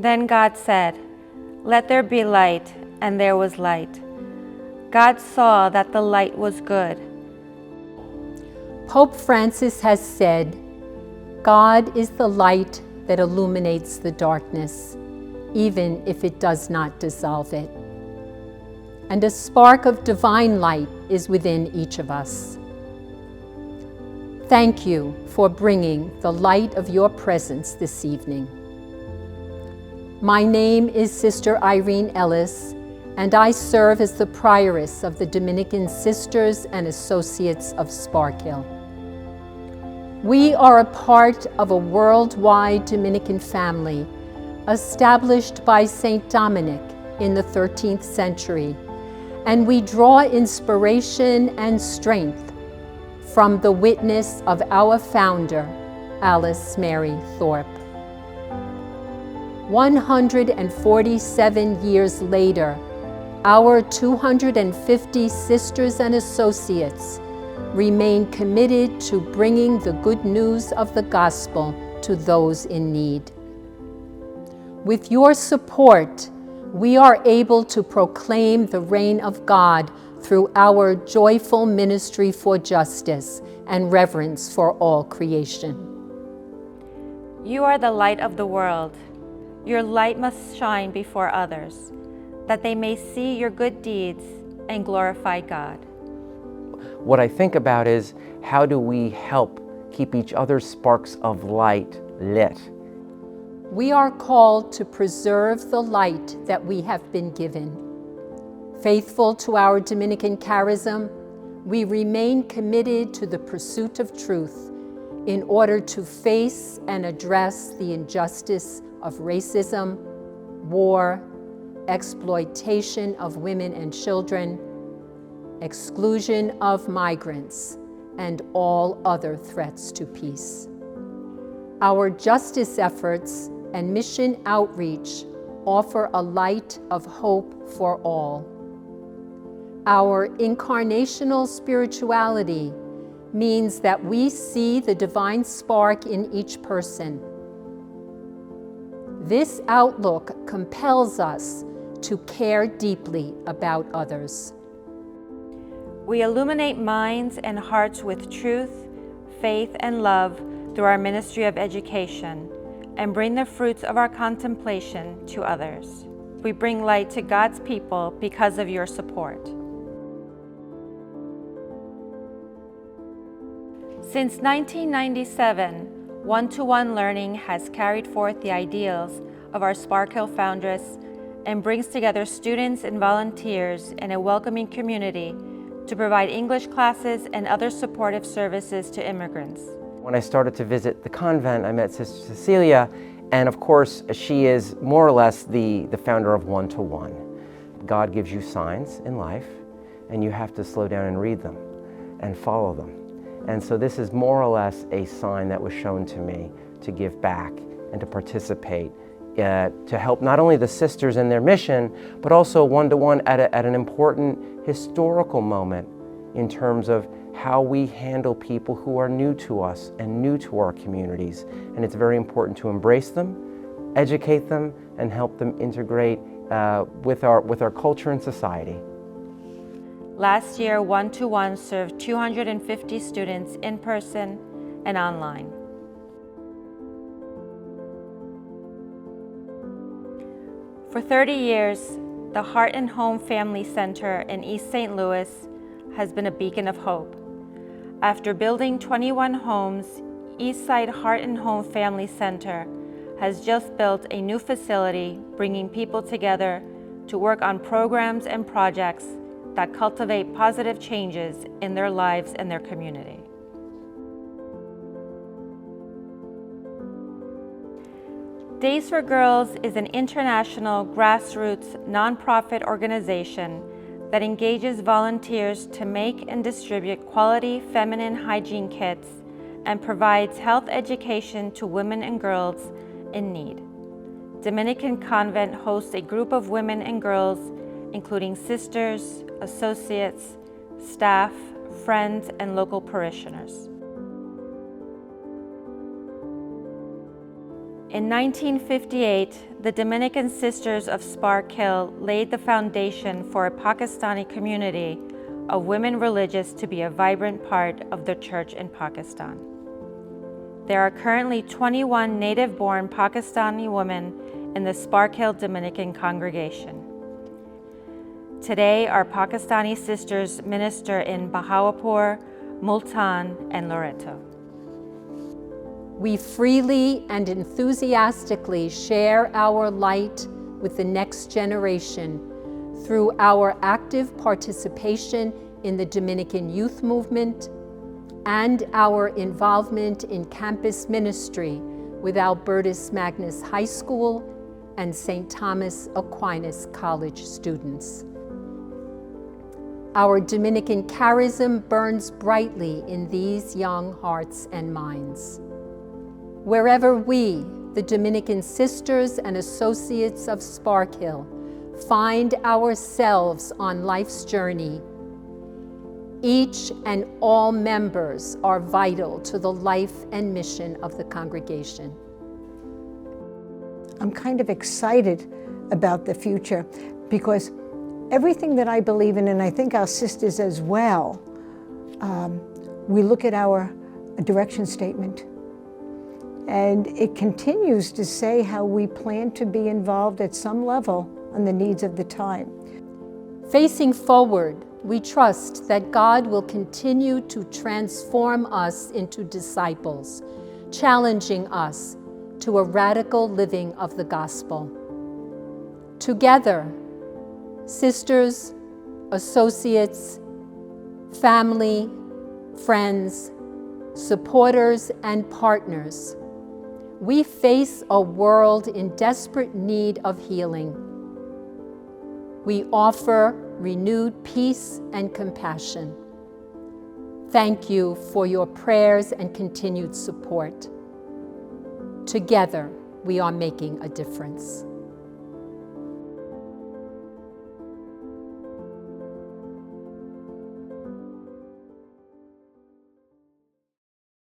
Then God said, "Let there be light," and there was light. God saw that the light was good. Pope Francis has said, "God is the light that illuminates the darkness, even if it does not dissolve it." And a spark of divine light is within each of us. Thank you for bringing the light of your presence this evening. My name is Sister Irene Ellis, and I serve as the prioress of the Dominican Sisters and Associates of Sparkill. We are a part of a worldwide Dominican family established by Saint Dominic in the 13th century, and we draw inspiration and strength from the witness of our founder, Alice Mary Thorpe. 147 years later, our 250 sisters and associates remain committed to bringing the good news of the gospel to those in need. With your support, we are able to proclaim the reign of God through our joyful ministry for justice and reverence for all creation. You are the light of the world. Your light must shine before others, that they may see your good deeds and glorify God. What I think about is, how do we help keep each other's sparks of light lit? We are called to preserve the light that we have been given. Faithful to our Dominican charism, we remain committed to the pursuit of truth in order to face and address the injustice of racism, war, exploitation of women and children, exclusion of migrants, and all other threats to peace. Our justice efforts and mission outreach offer a light of hope for all. Our incarnational spirituality means that we see the divine spark in each person. This outlook compels us to care deeply about others. We illuminate minds and hearts with truth, faith, and love through our ministry of education, and bring the fruits of our contemplation to others. We bring light to God's people because of your support. Since 1997, one-to-one learning has carried forth the ideals of our Sparkill foundress and brings together students and volunteers in a welcoming community to provide English classes and other supportive services to immigrants. When I started to visit the convent, I met Sister Cecilia, and of course, she is more or less the founder of one-to-one. God gives you signs in life, and you have to slow down and read them and follow them. And so this is more or less a sign that was shown to me to give back and to participate, to help not only the sisters in their mission, but also one-to-one at an important historical moment in terms of how we handle people who are new to us and new to our communities. And it's very important to embrace them, educate them, and help them integrate with our culture and society. Last year, one-to-one served 250 students in person and online. For 30 years, the Heart and Home Family Center in East St. Louis has been a beacon of hope. After building 21 homes, Eastside Heart and Home Family Center has just built a new facility, bringing people together to work on programs and projects that cultivate positive changes in their lives and their community. Days for Girls is an international grassroots nonprofit organization that engages volunteers to make and distribute quality feminine hygiene kits and provides health education to women and girls in need. Dominican Convent hosts a group of women and girls, including sisters, associates, staff, friends, and local parishioners. In 1958, the Dominican Sisters of Sparkill laid the foundation for a Pakistani community of women religious to be a vibrant part of the church in Pakistan. There are currently 21 native-born Pakistani women in the Sparkill Dominican congregation. Today, our Pakistani sisters minister in Bahawalpur, Multan, and Loreto. We freely and enthusiastically share our light with the next generation through our active participation in the Dominican youth movement and our involvement in campus ministry with Albertus Magnus High School and St. Thomas Aquinas College students. Our Dominican charism burns brightly in these young hearts and minds. Wherever we, the Dominican Sisters and Associates of Sparkill, find ourselves on life's journey, each and all members are vital to the life and mission of the congregation. I'm kind of excited about the future because everything that I believe in, and I think our sisters as well, we look at our direction statement, and it continues to say how we plan to be involved at some level on the needs of the time. Facing forward, we trust that God will continue to transform us into disciples, challenging us to a radical living of the gospel. Together, sisters, associates, family, friends, supporters, and partners, we face a world in desperate need of healing. We offer renewed peace and compassion. Thank you for your prayers and continued support. Together, we are making a difference.